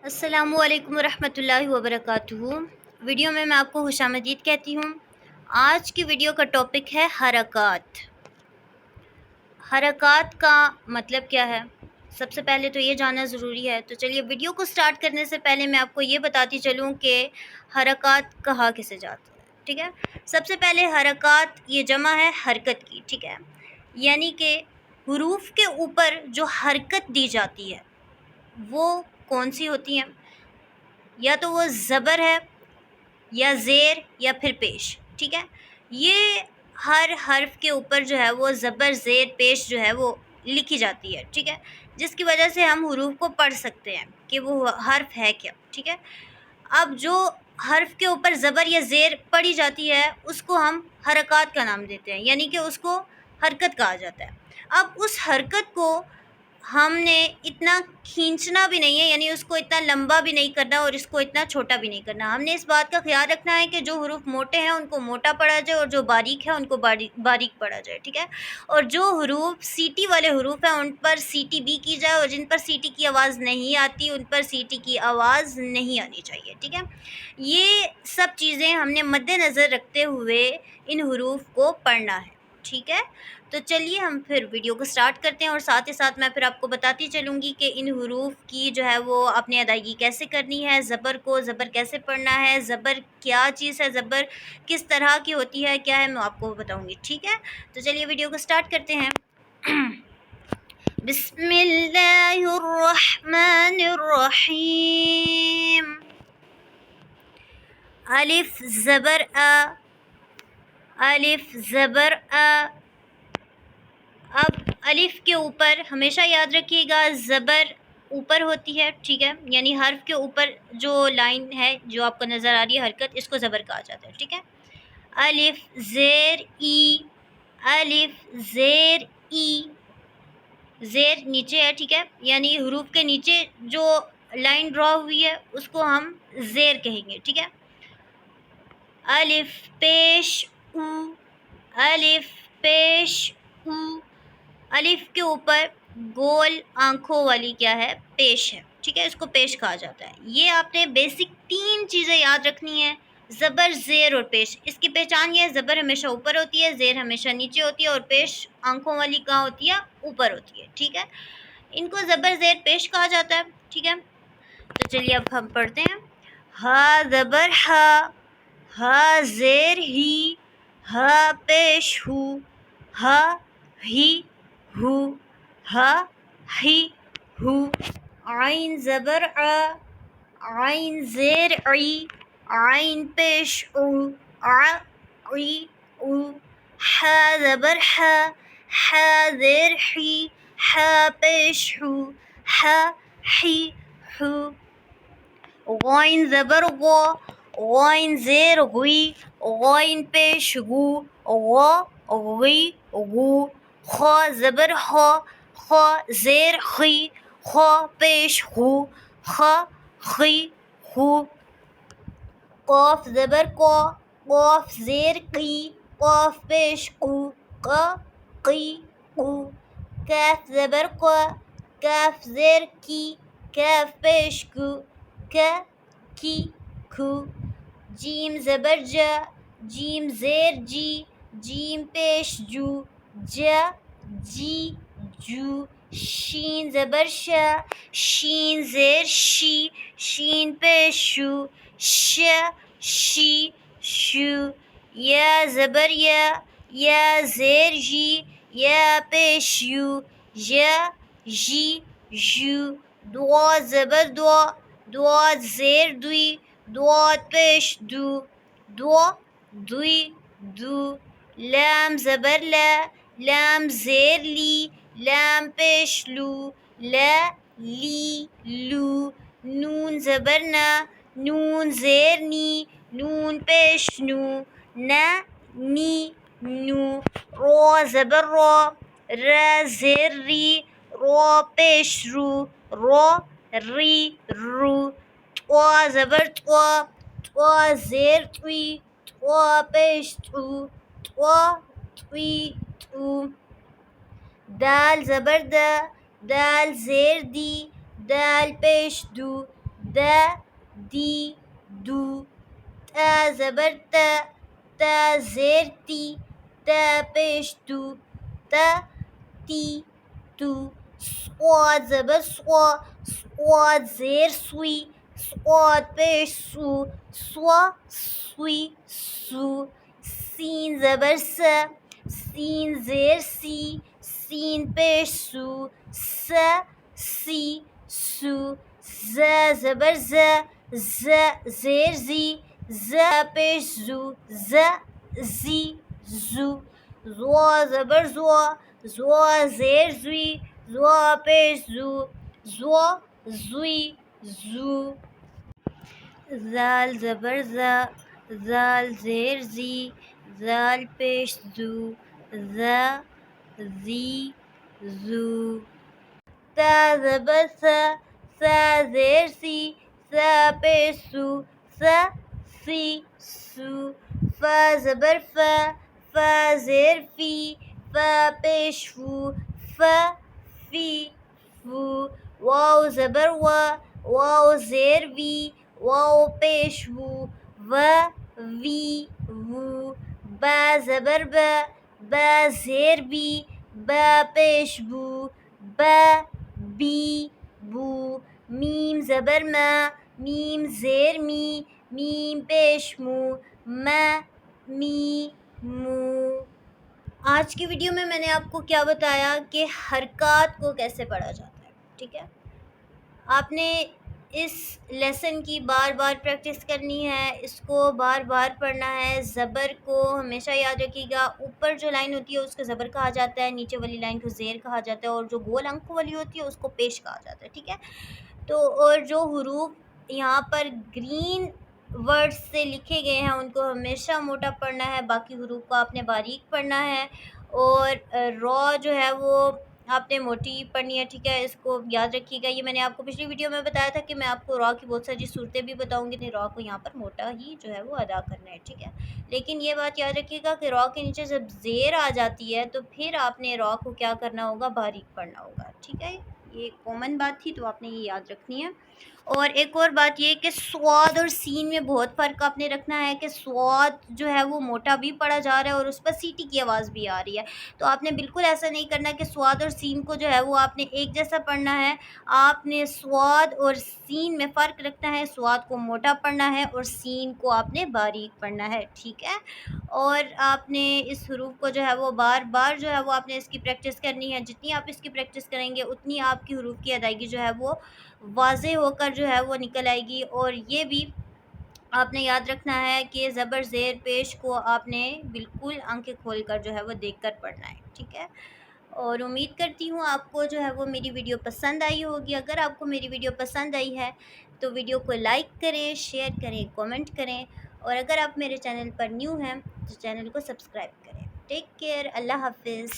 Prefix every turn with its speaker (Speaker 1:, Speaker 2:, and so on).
Speaker 1: السلام علیکم ورحمۃ اللہ وبرکاتہ۔ ویڈیو میں آپ کو خوش آمدید کہتی ہوں۔ آج کی ویڈیو کا ٹاپک ہے حرکات۔ حرکات کا مطلب کیا ہے؟ سب سے پہلے تو یہ جاننا ضروری ہے۔ تو چلیے ویڈیو کو سٹارٹ کرنے سے پہلے میں آپ کو یہ بتاتی چلوں کہ حرکات کہا کسے جاتا ہے، ٹھیک ہے؟ سب سے پہلے حرکات یہ جمع ہے حرکت کی، ٹھیک ہے؟ یعنی کہ حروف کے اوپر جو حرکت دی جاتی ہے وہ کون سی ہوتی ہیں؟ یا تو وہ زبر ہے یا زیر یا پھر پیش، ٹھیک ہے؟ یہ ہر حرف کے اوپر جو ہے وہ زبر زیر پیش جو ہے وہ لکھی جاتی ہے، ٹھیک ہے؟ جس کی وجہ سے ہم حروف کو پڑھ سکتے ہیں کہ وہ حرف ہے کیا، ٹھیک ہے؟ اب جو حرف کے اوپر زبر یا زیر پڑھی جاتی ہے اس کو ہم حرکات کا نام دیتے ہیں، یعنی کہ اس کو حرکت کہا جاتا ہے۔ اب اس حرکت کو ہم نے اتنا کھینچنا بھی نہیں ہے، یعنی اس کو اتنا لمبا بھی نہیں کرنا اور اس کو اتنا چھوٹا بھی نہیں کرنا۔ ہم نے اس بات کا خیال رکھنا ہے کہ جو حروف موٹے ہیں ان کو موٹا پڑھا جائے اور جو باریک ہے ان کو باریک پڑھا جائے، ٹھیک ہے؟ اور جو حروف سیٹی والے حروف ہیں ان پر سیٹی بھی کی جائے، اور جن پر سیٹی کی آواز نہیں آتی ان پر سیٹی کی آواز نہیں آنی چاہیے، ٹھیک ہے؟ یہ سب چیزیں ہم نے مد نظر رکھتے ہوئے ان حروف کو پڑھنا ہے، ٹھیک ہے؟ تو چلیے ہم پھر ویڈیو کو سٹارٹ کرتے ہیں، اور ساتھ ہی ساتھ میں پھر آپ کو بتاتی چلوں گی کہ ان حروف کی جو ہے وہ اپنے ادائیگی کیسے کرنی ہے، زبر کیسے پڑھنا ہے، زبر کیا چیز ہے، زبر کس طرح کی ہوتی ہے، کیا ہے، میں آپ کو بتاؤں گی، ٹھیک ہے؟ تو چلیے ویڈیو کو سٹارٹ کرتے ہیں۔ بسم اللہ الرحمن الرحیم۔ الف زبر ا، الف زبر ا۔ اب الف کے اوپر ہمیشہ یاد رکھیے گا زبر اوپر ہوتی ہے، ٹھیک ہے؟ یعنی حرف کے اوپر جو لائن ہے جو آپ کو نظر آ رہی ہے حرکت، اس کو زبر کہا جاتا ہے، ٹھیک ہے؟ الف زیر ای، الف زیر ای۔ زیر نیچے ہے، ٹھیک ہے؟ یعنی حروف کے نیچے جو لائن ڈرا ہوئی ہے اس کو ہم زیر کہیں گے، ٹھیک ہے؟ الف پیش او، الف پیش او۔ الف کے اوپر گول آنکھوں والی کیا ہے؟ پیش ہے، ٹھیک ہے؟ اس کو پیش کہا جاتا ہے۔ یہ آپ نے بیسک 3 چیزیں یاد رکھنی ہیں، زبر زیر اور پیش۔ اس کی پہچان یہ ہے، زبر ہمیشہ اوپر ہوتی ہے، زیر ہمیشہ نیچے ہوتی ہے، اور پیش آنکھوں والی کہاں ہوتی ہے؟ اوپر ہوتی ہے، ٹھیک ہے؟ ان کو زبر زیر پیش کہا جاتا ہے، ٹھیک ہے؟ تو چلیے اب ہم پڑھتے ہیں۔ ہا زبر ہا، ہا زیر ہی، ہا پیش ہو، ہا ہی ہو، ہا ہی ہو۔ عین زبر ع، عین زیر عی، عین پیش او، ع عی او۔ ح زبر ح، ح زیر حی، ح پیش حو، ح حی حو۔ غین زبر غو، غین زیر غی، غین پیش غو، غو غی غو۔ خا زبر خا، خا زیر خی، خا پیش خو، خا خی خو۔ قاف زبر قا، قاف زیر قی، قاف پیش قو، قا قی قو۔ کاف زبر قا، کاف زیر کی، کاف پیش کو، کا کی کو۔ جیم زبر جا، جیم زیر جی، جیم پیش جو، جا جی جو۔ شین زبر شا، شین زیر شی، شین پیش شو، شا شی شو۔ یا زبر یا، یا زیر جی، یا پیش یو، یا جی یو۔ دوا زبر دوا، دوا زیر دوی، دوا پیش دو، دوا دوی دو۔ لام زبر لا، لام زیر لی، لام پیش لو، لا لی لو۔ نون زبر نا، نون زیر نی، نون پیش نو، نا نی نو۔ را زبر را، را زیر ری، را پیش رو، را ری رو۔ طوا زبر طوا، طوا زیر طوی، طوا پیش طو، طوا طوی طو۔ دال زبر دا، دال زیر دی، دال پیش دو، د دی دو تا زبر تا زیر تی تا پیش تو تا تی تو صاد زبر صاد زیر سوی صاد پیش سو سوی سو سین زبر سین زیر سین پیش سو سی سو زبر زیر ز پیش زی زو زبر زیر زو پیش زوی زو زال زبر زال زیر زال پیش زی زو تا زبر سا زیر سا پیش سی سو فا زبر فا زیر فا پیش فی فو واو زبر واو زیر واو پیش وی وو با زبر با زیر با پیش بی بو میم زبر میم زیر میم پیش مو آج کی ویڈیو میں نے آپ کو کیا بتایا کہ حرکات کو کیسے پڑھا جاتا ہے. ٹھیک ہے، آپ نے اس لیسن کی بار بار پریکٹس کرنی ہے، اس کو بار بار پڑھنا ہے. زبر کو ہمیشہ یاد رکھیے گا، اوپر جو لائن ہوتی ہے اس کو زبر کہا جاتا ہے، نیچے والی لائن کو زیر کہا جاتا ہے، اور جو گول انکوں والی ہوتی ہے اس کو پیش کہا جاتا ہے. ٹھیک ہے، تو اور جو حروف یہاں پر گرین ورڈ سے لکھے گئے ہیں ان کو ہمیشہ موٹا پڑھنا ہے، باقی حروف کو آپ نے باریک پڑھنا ہے. اور را جو ہے وہ آپ نے موٹی پڑھنی ہے. ٹھیک ہے، اس کو یاد رکھیے گا. یہ میں نے آپ کو پچھلی ویڈیو میں بتایا تھا کہ میں آپ کو را کی بہت ساری صورتیں بھی بتاؤں گی. را کو یہاں پر موٹا ہی جو ہے وہ ادا کرنا ہے. ٹھیک ہے، لیکن یہ بات یاد رکھیے گا کہ را کے نیچے جب زیر آ جاتی ہے تو پھر آپ نے را کو کیا کرنا ہوگا، باریک پڑھنا ہوگا. ٹھیک ہے، یہ کامن بات تھی تو آپ نے یہ یاد رکھنی ہے. اور ایک اور بات یہ کہ سواد اور سین میں بہت فرق آپ نے رکھنا ہے کہ سواد جو ہے وہ موٹا بھی پڑھا جا رہا ہے اور اس پر سیٹی کی آواز بھی آ رہی ہے. تو آپ نے بالکل ایسا نہیں کرنا کہ سواد اور سین کو جو ہے وہ آپ نے ایک جیسا پڑھنا ہے. آپ نے سواد اور سین میں فرق رکھنا ہے. سواد کو موٹا پڑھنا ہے اور سین کو آپ نے باریک پڑھنا ہے. ٹھیک ہے، اور آپ نے اس حروف کو جو ہے وہ بار بار جو ہے وہ آپ نے اس کی پریکٹس کرنی ہے. جتنی آپ اس کی پریکٹس کریں گے اتنی آپ کی حروف کی ادائیگی جو ہے وہ واضح ہو کر جو ہے وہ نکل آئے گی. اور یہ بھی آپ نے یاد رکھنا ہے کہ زبر زیر پیش کو آپ نے بالکل آنکھیں کھول کر جو ہے وہ دیکھ کر پڑھنا ہے. ٹھیک ہے، اور امید کرتی ہوں آپ کو جو ہے وہ میری ویڈیو پسند آئی ہوگی. اگر آپ کو میری ویڈیو پسند آئی ہے تو ویڈیو کو لائک کریں، شیئر کریں، کامنٹ کریں، اور اگر آپ میرے چینل پر نیو ہیں تو چینل کو سبسکرائب کریں. ٹیک کیئر، اللہ حافظ.